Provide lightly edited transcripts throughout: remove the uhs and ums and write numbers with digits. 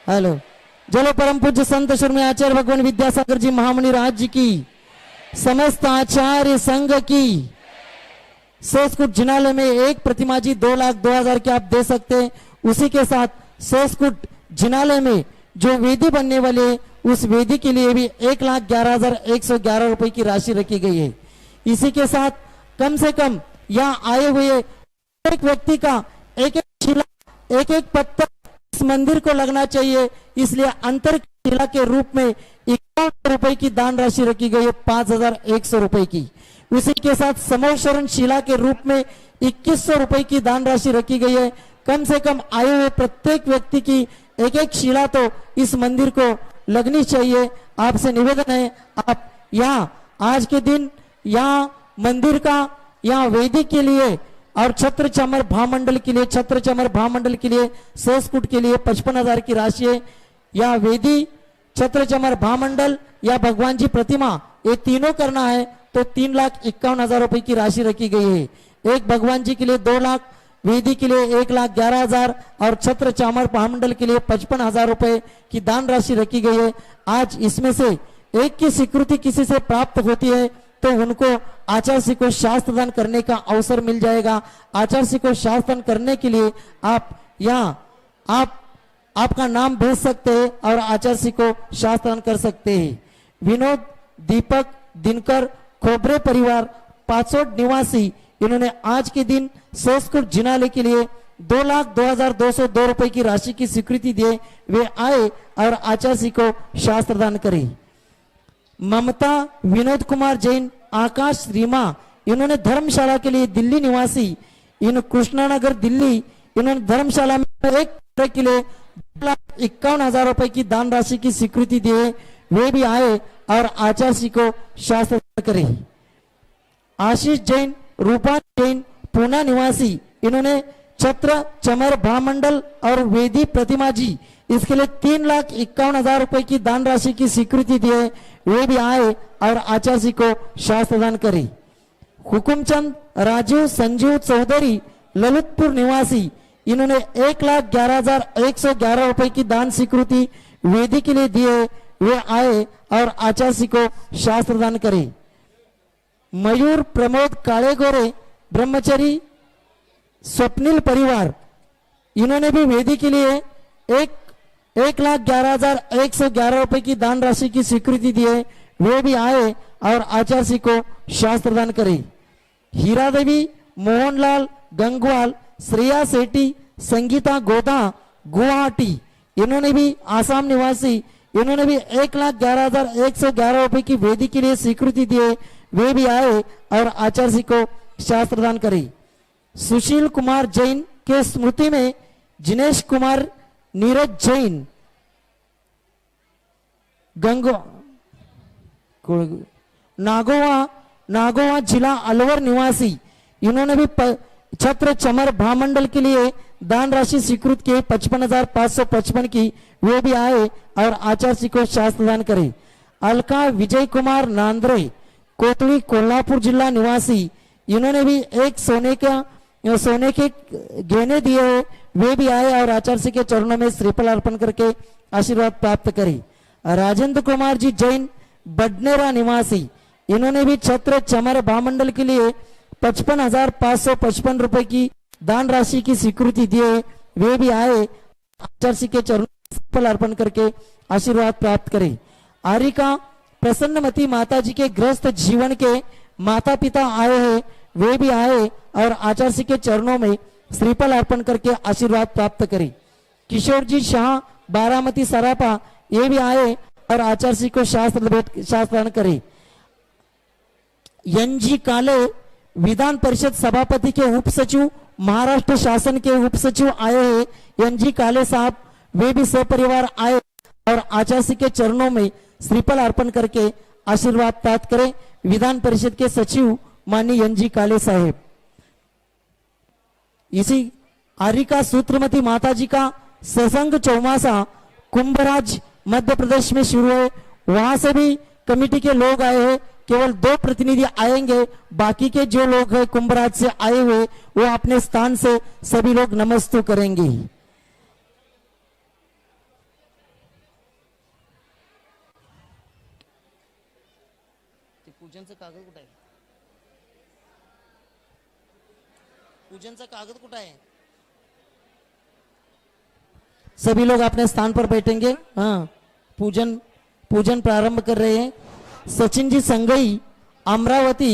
Hello. जलो परम पूज्य संत श्री आचार्य भगवान विद्यासागर जी महामुनि राज जी की, समस्त आचार्य संघ की। सोसकुट जिनालय में एक प्रतिमा जी 2,02,000 की आप दे सकते हैं। उसी के साथ सोसकुट जिनालय में जो वेदी बनने वाले उस वेदी के लिए भी 1,11,111 रुपए की राशि रखी गई है। इसी के साथ कम से कम यहाँ आए हुए एक व्यक्ति का एक शिला, एक पत्थर इस मंदिर को लगना चाहिए। इसलिए अंतर शिला के रूप में 51 रुपए की दान राशि रखी गई है, 5,100 रुपए की। उसी के साथ समोशरण शिला के रूप में 2,100 रुपए की दान राशि रखी गई है। कम से कम आए हुए प्रत्येक व्यक्ति की एक शिला तो इस मंदिर को लगनी चाहिए। आपसे निवेदन है, आप यहाँ आज के दिन यहाँ मंदिर का यहाँ वेदी के लिए और छत्र चमर भामंडल के लिए, छत्र चमर भामंडल के लिए सोसकुट के लिए 55,000 की राशि है। या वेदी, छत्र चमर भामंडल या भगवान जी प्रतिमा, ये तीनों करना है तो 3,51,000 रुपए की राशि रखी गई है। एक भगवान जी के लिए 2 लाख, वेदी के लिए 1,11,000 और छत्र चामर महामंडल के लिए 55,000 रुपए की दान राशि रखी गई है। आज इसमें से एक की स्वीकृति किसी से प्राप्त होती है तो उनको आचार्य को शास्त्र दान करने का अवसर मिल जाएगा। आचार्य को शास्त्र दान करने के लिए आप यहाँ आपका नाम भेज सकते हैं और आचार्य को शास्त्र दान कर सकते हैं। विनोद, दीपक, दिनकर, खोबरे परिवार पाचोड निवासी, इन्होंने आज के दिन सोसकुट जिनालय के लिए 2,02,202 रुपए की राशि की स्वीकृति दिए। वे आए और आचार्य को शास्त्र दान करें। ममता, विनोद कुमार जैन, आकाश, रीमा, इन्होंने धर्मशाला के लिए दिल्ली निवासी, इन कृष्णानगर दिल्ली, इन्होंने धर्मशाला में एक के लिए 2,51,000 रुपए की दान राशि की स्वीकृति दी है। वे भी आए और आचार्य को शास्त्र करें। आशीष जैन, रूपा जैन, पूना निवासी, इन्होंने छत्र चमर भामंडल और वेदी प्रतिमा जी, इसके लिए 3,51,000 रुपए की दान राशि की स्वीकृति दी है। वे भी आए और आचार्य को शास्त्र दान करें। हुकुमचंद, राजीव, संजीव चौधरी, ललितपुर निवासी, इन्होंने 1,11,111 रुपए की दान स्वीकृति वेदी के लिए दिए। वे आए और आचार्य को शास्त्र दान करें। मयूर, प्रमोद, काले गोरे, ब्रह्मचरी, स्वप्निल परिवार, इन्होंने भी वेदी के लिए 1,11,111 रुपए की दान राशि की स्वीकृति दी है। वे भी आए और आचार्य को शास्त्र दान करें। हीरा देवी, मोहनलाल गंगवाल, श्रेया सेठी, संगीता गोदा, गुवाहाटी, इन्होंने भी आसाम निवासी, इन्होंने भी 1,11,111 रुपए की वेदी के लिए स्वीकृति दी है। वे भी आए और आचार्य को शास्त्र दान करें। सुशील कुमार जैन के स्मृति में जिनेश कुमार, नीरज जैन, नागोवा जिला अलवर निवासी, इन्होंने भी छत्र चमर भामंडल के लिए दान राशि स्वीकृत किए 55,555 की। वे भी आए और आचार्य को शास्त्र दान करें। अलका विजय कुमार नांद्रे, कोतली, कोल्हापुर जिला निवासी, इन्होंने भी एक सोने के गहने दिए हैं। वे भी आए और आचार्य के चरणों में श्रीफल अर्पण करके आशीर्वाद प्राप्त करें। राजेंद्र कुमार जी जैन, बडनेरा निवासी, इन्होंने भी छत्र चमर भामंडल के लिए 55,555 रुपए की दान राशि की स्वीकृति दिए। वे भी आए आचार्य के चरणों में श्रीफल अर्पण करके आशीर्वाद प्राप्त करें। आरिका प्रसन्नमती माता जी के गृहस्थ जीवन के माता पिता आए हैं। वे भी आए और आचार्य के चरणों में श्रीफल अर्पण करके आशीर्वाद प्राप्त करें। किशोर जी शाह, बारामती सरापा, ये भी आए और आचार्य को शास्त्र करें। एन जी काले, विधान परिषद सभापति के उप सचिव, महाराष्ट्र शासन के उप सचिव आए हैं। एन जी काले साहब, वे भी सपरिवार आए और आचार्य के चरणों में श्रीफल अर्पण करके आशीर्वाद प्राप्त करें। विधान परिषद के सचिव माननीय एन जी काले साहेब। इसी आरिका सूत्रमती माता जी का सत्संग चौमासा कुंभराज मध्य प्रदेश में शुरू है। वहां से भी कमेटी के लोग आए हैं। केवल 2 प्रतिनिधि आएंगे, बाकी के जो लोग हैं कुंभराज से आए हुए वो अपने स्थान से सभी लोग नमस्ते करेंगे। ते पूजनचं कागद कुठं आहे? पूजनचा कागद कुठं आहे? सभी लोग अपने स्थान पर बैठेंगे। हाँ, पूजन प्रारंभ कर रहे हैं। सचिन जी संगई अमरावती,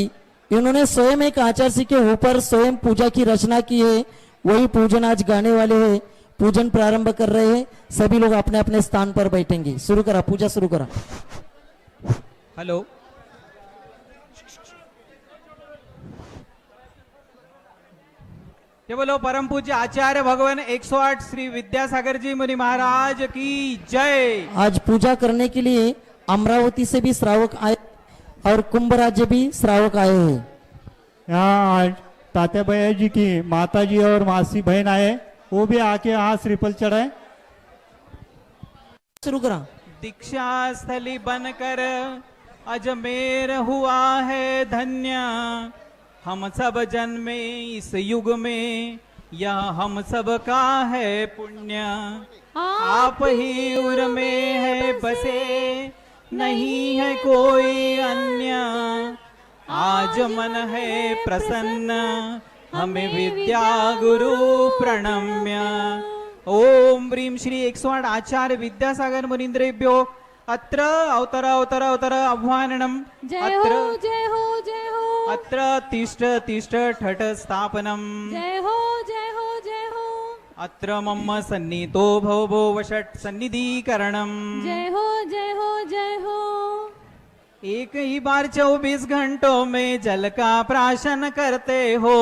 इन्होंने स्वयं एक आचार्य के ऊपर स्वयं पूजा की रचना की है, वही पूजन आज गाने वाले हैं। पूजन प्रारंभ कर रहे हैं, सभी लोग अपने अपने स्थान पर बैठेंगे। शुरू करा, पूजा शुरू करा। हेलो, ये बोलो परम पूज्य आचार्य भगवान 108 श्री विद्यासागर जी मुनि महाराज की जय। आज पूजा करने के लिए अमरावती से भी श्रावक आए और कुंभ राज्य भी श्रावक आए हैं। यहाँ आज तात्या भैया जी की माता जी और मासी बहन आए, वो भी आके यहाँ श्रीफल चढ़ाए। शुरू करा। दीक्षा स्थली बनकर अजमेर हुआ है धन्य, हम सब जन्मे इस युग में, यह हम सब का है पुण्य। आप ही उर में है बसे, नहीं है कोई अन्य, आज मन है प्रसन्न, हमें विद्या गुरु प्रणम्य। ओम ह्रीं श्री 108 आचार्य विद्यासागर मुनीन्द्रेभ्यो अत्र अवतर आह्वाननम्। जय हो जय हो जय हो। अत्र तिष्ठ तिष्ठ ठठ स्थापनम्। जय हो जय हो जय हो। अत्र मम सन्नितो भव भो वषट् सन्निधिकरणम्। जय हो जय हो जय हो। एक ही बार 24 घंटों में जल का प्राशन करते हो,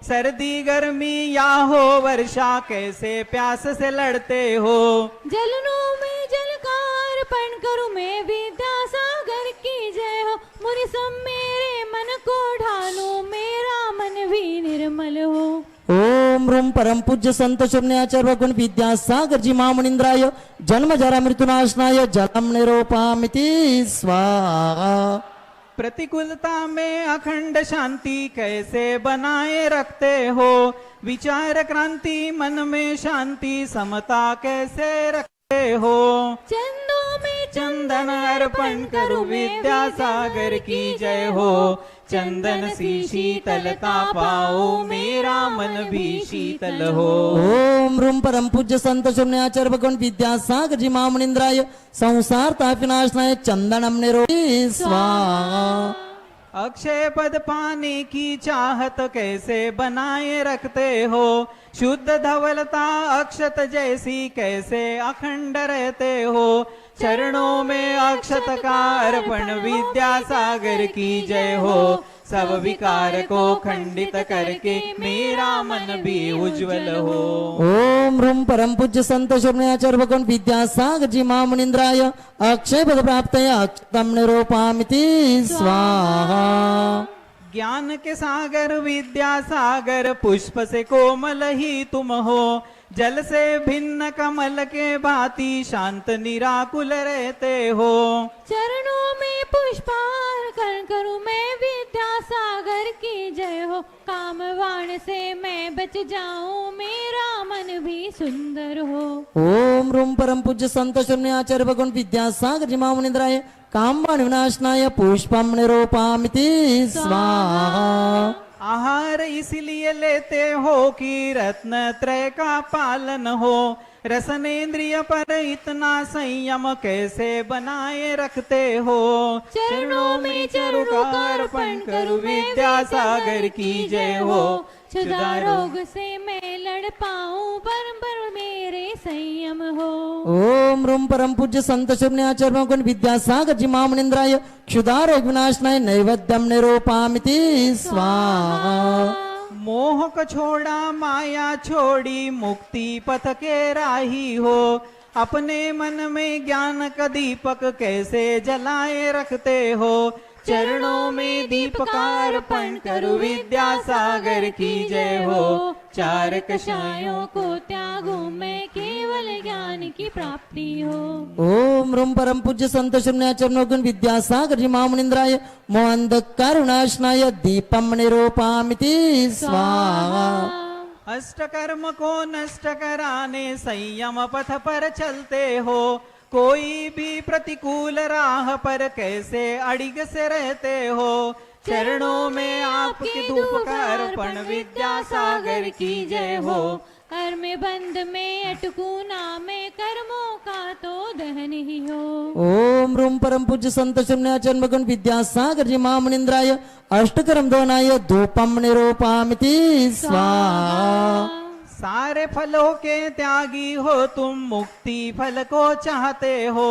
सर्दी गर्मी या हो वर्षा कैसे प्यास से लड़ते हो। जलनों में जल का अर्पण करूं मैं, विद्यासागर की जय हो। मुनि सब मेरे मन को ढालो, मेरा मन भी निर्मल हो। ओम रूम परम पूज्य संत शून्याचार्य भगवान विद्यासागर जी महामुनीन्द्राय जन्म जरा मृत्युनाशनाय जलम निरूपामिति स्वाहा। प्रतिकूलता में अखंड शांति कैसे बनाए रखते हो, विचार क्रांति मन में शांति समता कैसे रखते हो। चंदों में चंदन अर्पण करूं विद्यासागर की जय हो, चंदन सी शीतलता पाओ मेरा मन भी शीतल हो। ओम रूम परम पूज्य संत शून्याचार्य भगवान विद्यासागर जी महामुनीन्द्राय संसार ताप विनाशनाय चंदनम निरोपि स्वाहा। अक्षय पद पाने की चाहत कैसे बनाए रखते हो, शुद्ध धवलता अक्षत जैसी कैसे अखंड रहते हो। चरणों में अक्षत का अर्पण विद्यासागर की जय हो, सब विकार को खंडित करके मेरा मन भी उज्जवल हो। ओम रूम परम पूज्य संत शून्याचार्य भगवान विद्यासागर जी महामुनीन्द्राय अक्षय पद प्राप्तये अक्षतम निरूपामिति स्वाहा। ज्ञान के सागर विद्यासागर पुष्प से कोमल ही तुम हो, जल से भिन्न कमल के भांति शांत निराकुल रहते हो। चरणों में पुष्पार्पण करूं मैं विद्यासागर की जय हो, कामवाण से मैं बच जाऊं मेरा मन भी सुंदर हो। ओम रूम परम पूज्य संत शून्याचार्य भगवान विद्यासागर जी महामुनीन्द्राय कामवाण विनाशनाय पुष्पम निरूपामिति स्वाहा। आहार इसलिए लेते हो कि रत्न त्रय का पालन हो, रसनेन्द्रिय पर इतना संयम कैसे बनाए रखते हो। चरणों में चरणों का अर्पण करूं विद्यासागर की जय हो, क्षुधा रोग से मैं लड़ पाऊं पर मेरे संयम हो। ओम रूम परम पूज्य संत शून्याचार्य भगवान विद्यासागर जी महामुनीन्द्राय क्षुधारोग विनाशनाय नैवेद्यम निरूपामिति स्वाहा। मोह को छोड़ा माया छोड़ी मुक्ति पथ के राही हो, अपने मन में ज्ञान का दीपक कैसे जलाए रखते हो। चरणों में दीप का अर्पण करूं विद्यासागर की जय हो, चार कषायों को त्यागूं मैं केवल ज्ञान की प्राप्ति हो। ओम रूम परम पूज्य संत शून्याचार्य भगवान विद्यासागर जी महामुनीन्द्राय मोहांधकार विनाशनाय दीपम निरूपामिति स्वाहा। अष्ट कर्म को नष्ट कराने संयम पथ पर चलते हो, कोई भी प्रतिकूल राह पर कैसे अड़िग से रहते हो। चरणों में आपके धूप का अर्पण विद्यासागर की जय हो। कर्म बंध में अटकू ना मैं कर्मों का तो दहन ही हो। ओम रूम परम पूज्य संत शून्याचरण भगवान विद्यासागर जी महामुनिंद्राय अष्टकरम दोनाय धूपम निरूपामिति स्वाहा। सारे फलों के त्यागी हो तुम, मुक्ति फल को चाहते हो।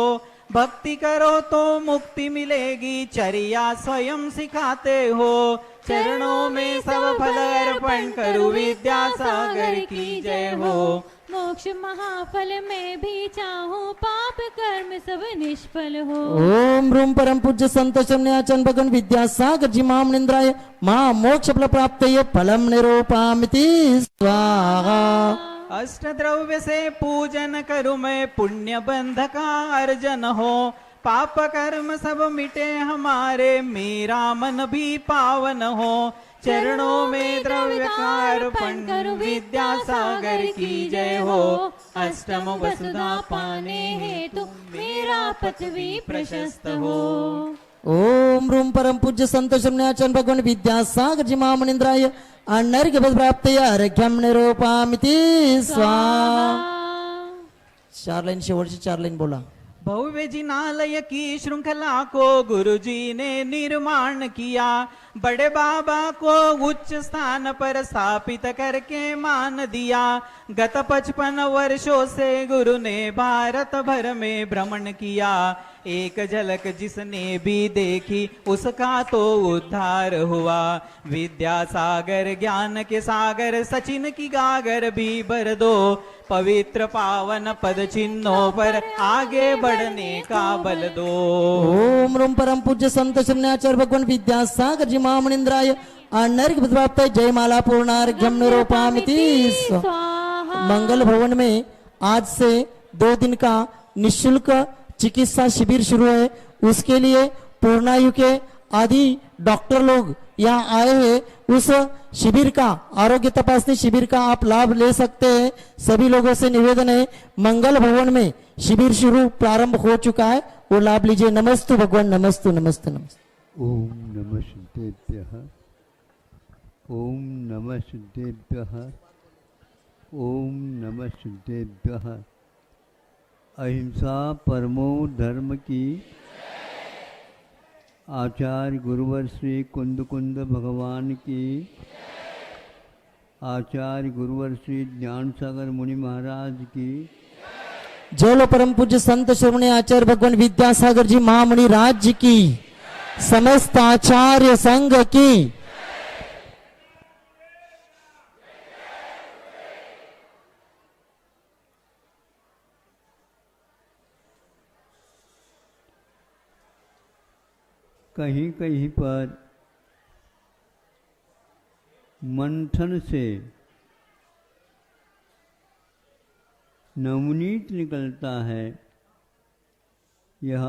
भक्ति करो तो मुक्ति मिलेगी, चर्या स्वयं सिखाते हो। चरणों में सब फल अर्पण करूं विद्यासागर की जय हो। मोक्ष महाफल में भी चाहूं, पाप कर्म सब निष्फल हो। ओम रूम परम पूज्य संत शून्याचरण भगवान विद्यासागर जी महामुनिंद्राय महामोक्ष फल प्राप्त फलम निरूपामिति स्वाहा। अष्ट द्रव्य से पूजन करूं मैं, पुण्य बंध का अर्जन हो। पाप कर्म सब मिटे हमारे, मेरा मन भी पावन हो। चरणों में द्रव्य का अर्पण करूं विद्यासागर की जय हो। अष्टम वसुधा पाने हेतु मेरा पथ भी प्रशस्त हो। ओम रूम परम पूज्य संत शून्याचरण भगवान विद्यासागर जी महामुनिंद्राय अनर्घ्य पद प्राप्त अर्घ्यम निरूपामिति स्वाहा। 4 लाइन शेवटची 4 लाइन बोला। भव्य जिनालय की श्रृंखला को गुरुजी ने निर्माण किया। बड़े बाबा को उच्च स्थान पर स्थापित करके मान दिया। गत 55 वर्षों से गुरु ने भारत भर में भ्रमण किया। एक झलक जिसने भी देखी उसका तो उद्धार हुआ। विद्यासागर ज्ञान के सागर, सचिन की गागर भी भर दो। पवित्र पावन पद चिन्हों पर आगे बढ़ने का बल दो। ओम रूम परम पूज्य संत शून्याचरण भगवान विद्यासागर जी महामुनिंद्राय अनर्घ्य पद प्राप्त जयमाला पूर्णार्घ्यम निरूपामिति स्वाहा। मंगल भवन में आज से 2 दिन का निःशुल्क चिकित्सा शिविर शुरू है। उसके लिए पूर्णायु के आदि डॉक्टर लोग यहाँ आए हैं। उस शिविर का, आरोग्य तपासनी शिविर का आप लाभ ले सकते हैं। सभी लोगों से निवेदन है, मंगल भवन में शिविर शुरू प्रारंभ हो चुका है, वो लाभ लीजिए। नमस्तु भगवान, नमस्तु नमस्तु नमस्तु। ओम नमः सिद्धेभ्यः, ओम नमः सिद्धेभ्यः, ओम नमः सिद्धेभ्यः। अहिंसा परमो धर्म की। आचार्य गुरुवर श्री कुंद कुंद भगवान की। आचार्य गुरुवर श्री ज्ञान सागर मुनि महाराज की। जय लो परम पूज्य संत श्रवणे आचार्य भगवान विद्यासागर जी महामुनि राज्य की, समस्त आचार्य संघ की। कहीं कहीं पर मंथन से नवनीत निकलता है, यह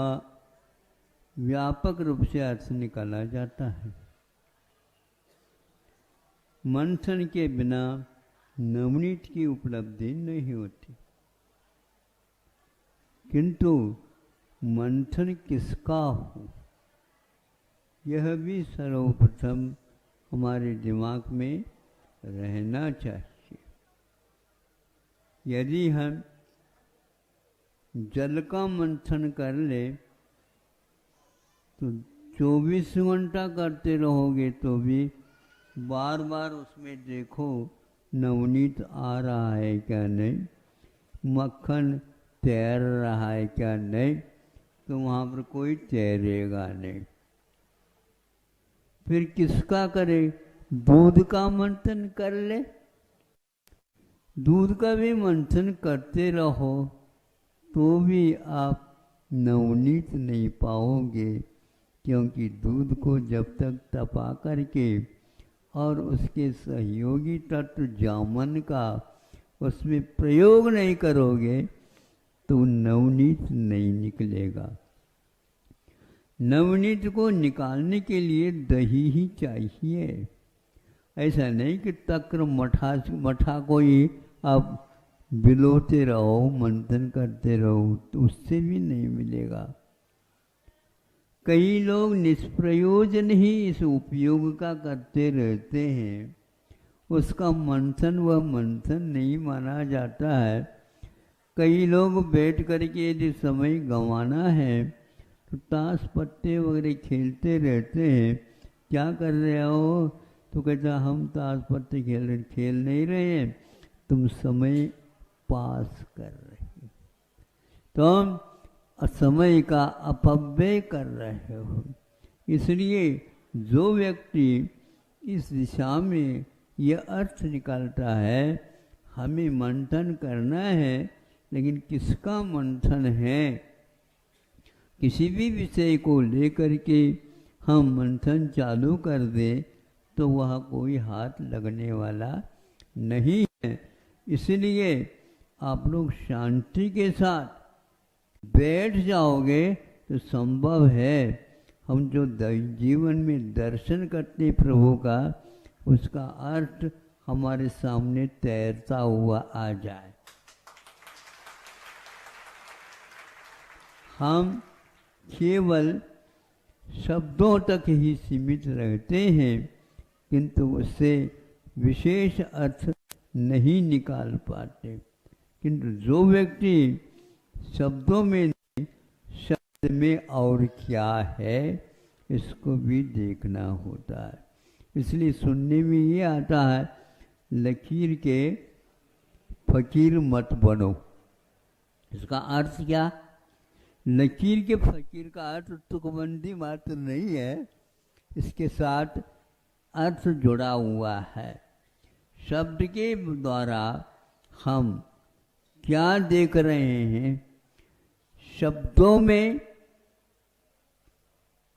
व्यापक रूप से अर्थ निकाला जाता है। मंथन के बिना नवनीत की उपलब्धि नहीं होती। किंतु मंथन किसका हो, यह भी सर्वप्रथम हमारे दिमाग में रहना चाहिए। यदि हम जल का मंथन कर ले तो 24 घंटा करते रहोगे तो भी बार बार उसमें देखो नवनीत आ रहा है क्या नहीं, मक्खन तैर रहा है क्या नहीं, तो वहाँ पर कोई तैरेगा नहीं। फिर किसका करे? दूध का मंथन कर ले। दूध का भी मंथन करते रहो तो भी आप नवनीत नहीं पाओगे, क्योंकि दूध को जब तक तपा करके और उसके सहयोगी तत्व जामन का उसमें प्रयोग नहीं करोगे तो नवनीत नहीं निकलेगा। नवनीत को निकालने के लिए दही ही चाहिए। ऐसा नहीं कि तक्र मठा को ही आप बिलोते रहो, मंथन करते रहो, तो उससे भी नहीं मिलेगा। कई लोग निष्प्रयोजन ही इस उपयोग का करते रहते हैं, उसका मंथन व मंथन नहीं माना जाता है। कई लोग बैठ करके यदि समय गंवाना है तो ताश पत्ते वगैरह खेलते रहते हैं। क्या कर रहे हो? तो कहता हम ताश पत्ते खेल नहीं रहे हैं, तुम समय पास कर रहे हो, तुम समय का अपव्यय कर रहे हो। इसलिए जो व्यक्ति इस दिशा में यह अर्थ निकालता है, हमें मंथन करना है, लेकिन किसका मंथन है? किसी भी विषय को लेकर के हम मंथन चालू कर दे तो वह कोई हाथ लगने वाला नहीं है। इसलिए आप लोग शांति के साथ बैठ जाओगे तो संभव है हम जो जीवन में दर्शन करते हैं प्रभु का, उसका अर्थ हमारे सामने तैरता हुआ आ जाए। हम केवल शब्दों तक ही सीमित रहते हैं, किंतु उससे विशेष अर्थ नहीं निकाल पाते। किंतु जो व्यक्ति शब्दों में नहीं, शब्द में और क्या है, इसको भी देखना होता है। इसलिए सुनने में ये आता है, लकीर के फकीर मत बनो। इसका अर्थ क्या? लकीर के फकीर का अर्थ तुकबंदी मात्र नहीं है, इसके साथ अर्थ जुड़ा हुआ है। शब्द के द्वारा हम क्या देख रहे हैं? शब्दों में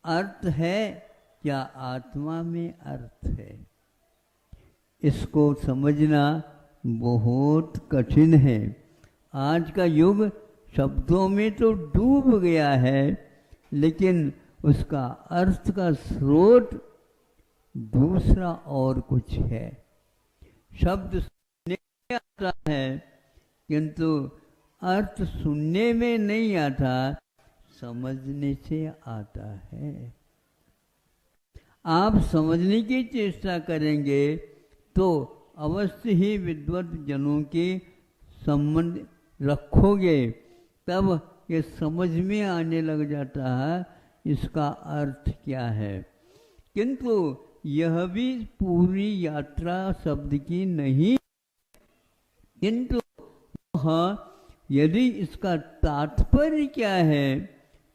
अर्थ है क्या आत्मा में अर्थ है? इसको समझना बहुत कठिन है। आज का युग शब्दों में तो डूब गया है, लेकिन उसका अर्थ का स्रोत दूसरा और कुछ है। शब्द सुनने में आता है, किंतु अर्थ सुनने में नहीं आता, समझने से आता है। आप समझने की चेष्टा करेंगे तो अवश्य ही विद्वत जनों के संबंध रखोगे, तब ये समझ में आने लग जाता है इसका अर्थ क्या है। किंतु यह भी पूरी यात्रा शब्द की नहीं, किंतु हाँ, यदि इसका तात्पर्य क्या है,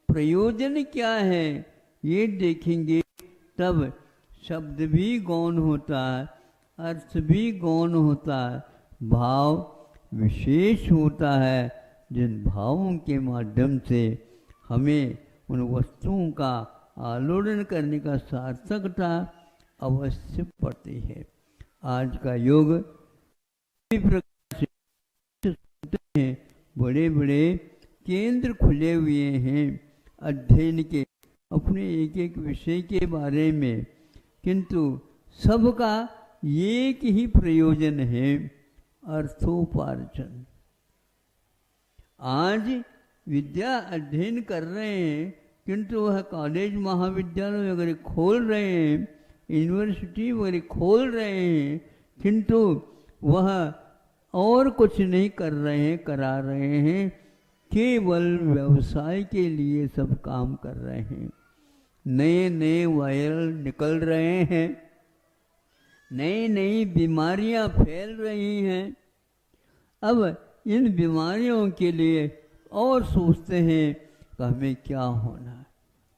प्रयोजन क्या है, ये देखेंगे तब शब्द भी गौण होता है, अर्थ भी गौण होता है, भाव विशेष होता है। जिन भावों के माध्यम से हमें उन वस्तुओं का आलोड़न करने का सार्थकता अवश्य पड़ती है। आज का युग प्रकार से हैं, बड़े बड़े केंद्र खुले हुए हैं अध्ययन के, अपने एक एक विषय के बारे में, किंतु सबका एक ही प्रयोजन है, अर्थोपार्जन। आज विद्या अध्ययन कर रहे हैं, किंतु वह कॉलेज महाविद्यालय वगैरह खोल रहे हैं, यूनिवर्सिटी वगैरह खोल रहे हैं, किंतु वह और कुछ नहीं कर रहे हैं, करा रहे हैं, केवल व्यवसाय के लिए सब काम कर रहे हैं। नए नए वायरल निकल रहे हैं, नई नई बीमारियां फैल रही हैं। अब इन बीमारियों के लिए और सोचते हैं कि हमें क्या होना है।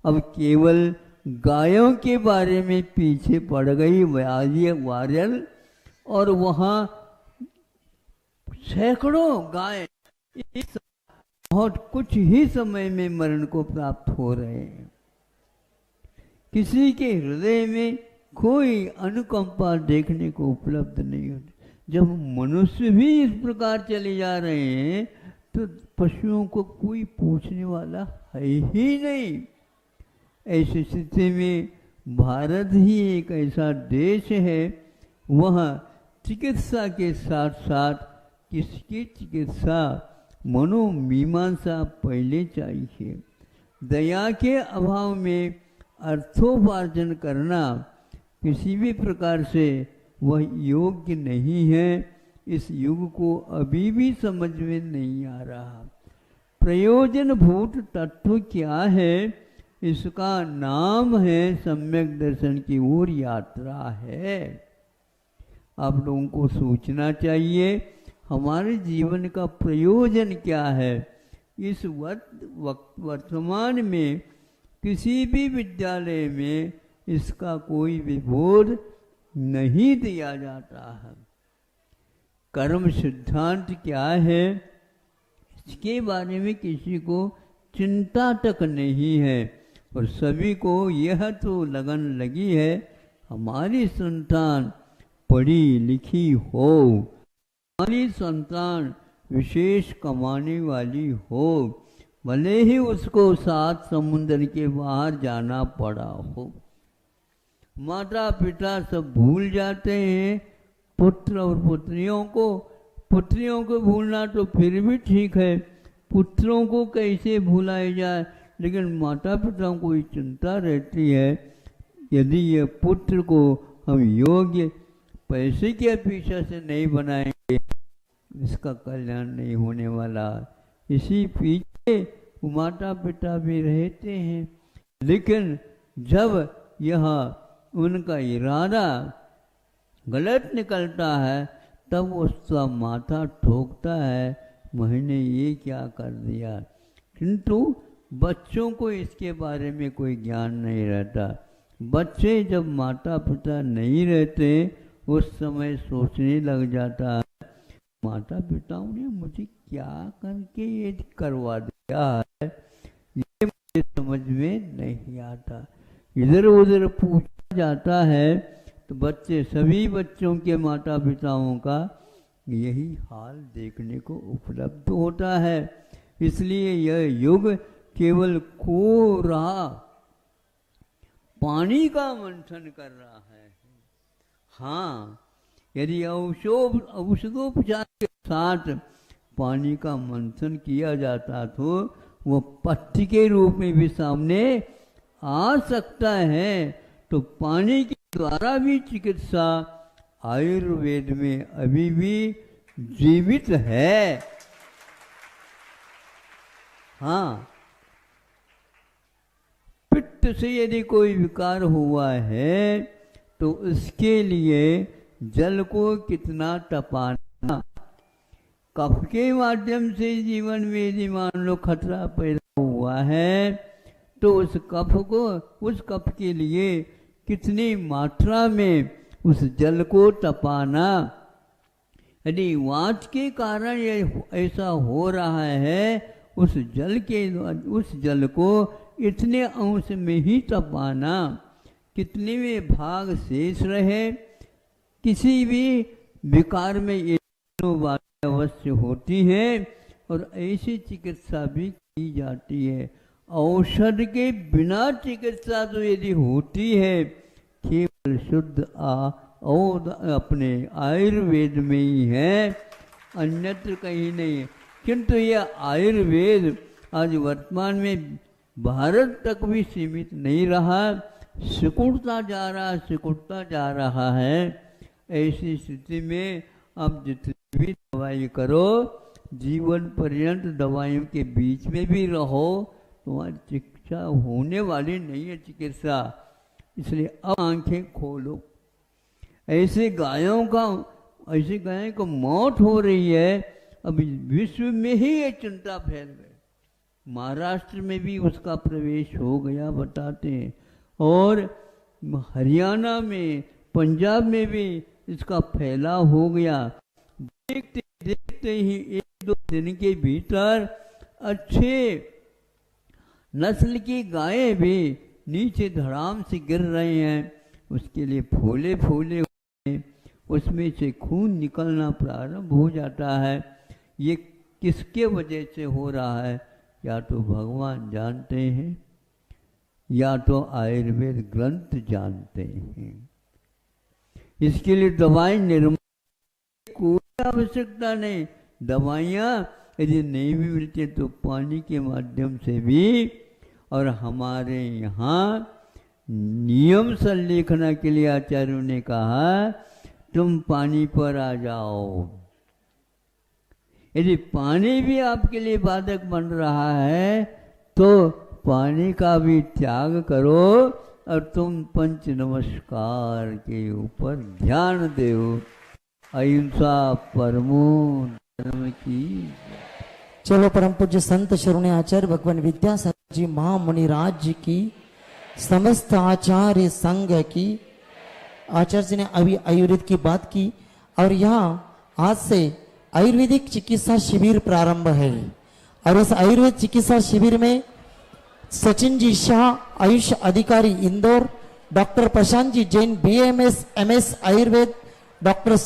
अब केवल गायों के बारे में पीछे पड़ गई वायरल, और वहाँ सैकड़ों गाय इस बहुत कुछ ही समय में मरण को प्राप्त हो रहे हैं। किसी के हृदय में कोई अनुकंपा देखने को उपलब्ध नहीं होती। जब मनुष्य भी इस प्रकार चले जा रहे हैं तो पशुओं को कोई पूछने वाला है ही नहीं। ऐसी स्थिति में भारत ही एक ऐसा देश है, वह चिकित्सा के साथ साथ किसकी चिकित्सा मनोमीमांसा पहले चाहिए। दया के अभाव में अर्थोपार्जन करना किसी भी प्रकार से वह योग्य नहीं है। इस युग को अभी भी समझ में नहीं आ रहा। प्रयोजनभूत तत्व क्या है? इसका नाम है सम्यक दर्शन की ओर यात्रा है। आप लोगों को सोचना चाहिए हमारे जीवन का प्रयोजन क्या है। इस वर्तमान में किसी भी विद्यालय में इसका कोई भी बोध नहीं दिया जाता है। कर्म सिद्धांत क्या है इसके बारे में किसी को चिंता तक नहीं है। और सभी को यह तो लगन लगी है हमारी संतान पढ़ी लिखी हो, हमारी संतान विशेष कमाने वाली हो, भले ही उसको 7 समुद्र के बाहर जाना पड़ा हो। माता पिता सब भूल जाते हैं पुत्र और पुत्रियों को। पुत्रियों को भूलना तो फिर भी ठीक है, पुत्रों को कैसे भुलाया जाए। लेकिन माता पिता को ये चिंता रहती है यदि ये पुत्र को हम योग्य पैसे के पीछे से नहीं बनाएंगे इसका कल्याण नहीं होने वाला। इसी पीछे माता पिता भी रहते हैं। लेकिन जब यह उनका इरादा गलत निकलता है तब उसका माथा ठोकता है मैंने ये क्या कर दिया। किंतु बच्चों को इसके बारे में कोई ज्ञान नहीं रहता। बच्चे जब माता पिता नहीं रहते उस समय सोचने लग जाता है माता पिताओं ने मुझे क्या करके ये करवा दिया है, ये मुझे समझ में नहीं आता। इधर उधर पूछा जाता है तो बच्चे सभी बच्चों के माता पिताओं का यही हाल देखने को उपलब्ध होता है। इसलिए यह युग केवल कोरा पानी का मंथन कर रहा है। हाँ, यदि औषधोपचार के साथ पानी का मंथन किया जाता तो वो पथ्य के रूप में भी सामने आ सकता है। तो पानी के द्वारा भी चिकित्सा आयुर्वेद में अभी भी जीवित है। हाँ, पित्त से यदि कोई विकार हुआ है तो उसके लिए जल को कितना तपाना। कफ के माध्यम से जीवन में यदि मान लो खतरा पैदा हुआ है तो उस कफ के लिए कितनी मात्रा में उस जल को तपाना। यदि वात के कारण ये ऐसा हो रहा है उस जल को इतने अंश में ही तपाना। कितने में भाग शेष रहे। किसी भी विकार में ये दोनों बातें अवश्य होती है और ऐसी चिकित्सा भी की जाती है। औषध के बिना चिकित्सा तो यदि होती है केवल शुद्ध और अपने आयुर्वेद में ही है, अन्यत्र कहीं नहीं है। किंतु यह आयुर्वेद आज वर्तमान में भारत तक भी सीमित नहीं रहा, सिकुड़ता जा रहा है। ऐसी स्थिति में अब जितनी भी दवाई करो जीवन पर्यंत दवाइयों के बीच में भी रहो, तुम्हारी चिकित्सा होने वाली नहीं है चिकित्सा। इसलिए अब आंखें खोलो। ऐसे गायों को मौत हो रही है। अभी विश्व में ही ये चिंता फैल गई। महाराष्ट्र में भी उसका प्रवेश हो गया बताते हैं, और हरियाणा में पंजाब में भी इसका फैलाव हो गया। देखते देखते ही 1-2 दिन के भीतर अच्छे नस्ल की गायें भी नीचे धड़ाम से गिर रहे हैं। उसके लिए फूले उसमें से खून निकलना प्रारंभ हो जाता है। ये किसके वजह से हो रहा है? या तो भगवान जानते हैं या तो आयुर्वेद ग्रंथ जानते हैं। इसके लिए दवाई निर्माण की कोई आवश्यकता नहीं। दवाइयाँ यदि नहीं भी मिलती तो पानी के माध्यम से भी। और हमारे यहाँ नियम संलेखना के लिए आचार्यों ने कहा तुम पानी पर आ जाओ। यदि पानी भी आपके लिए बाधक बन रहा है तो पानी का भी त्याग करो और तुम पंच नमस्कार के ऊपर ध्यान दो। अहिंसा परमो धर्म की। चलो परम पूज्य संत शरणीय आचार्य भगवान विद्यासागर जी महामुनि राज्य की, समस्त आचार्य संघ की। आचार्य जी ने अभी आयुर्वेद की बात की और यहाँ आज से आयुर्वेदिक चिकित्सा शिविर प्रारंभ है। और इस आयुर्वेद चिकित्सा शिविर में Sachin ji Shah Ayush Adhikari Indore, doctor Prashant ji Jain BAMS MS Ayurveda, doctor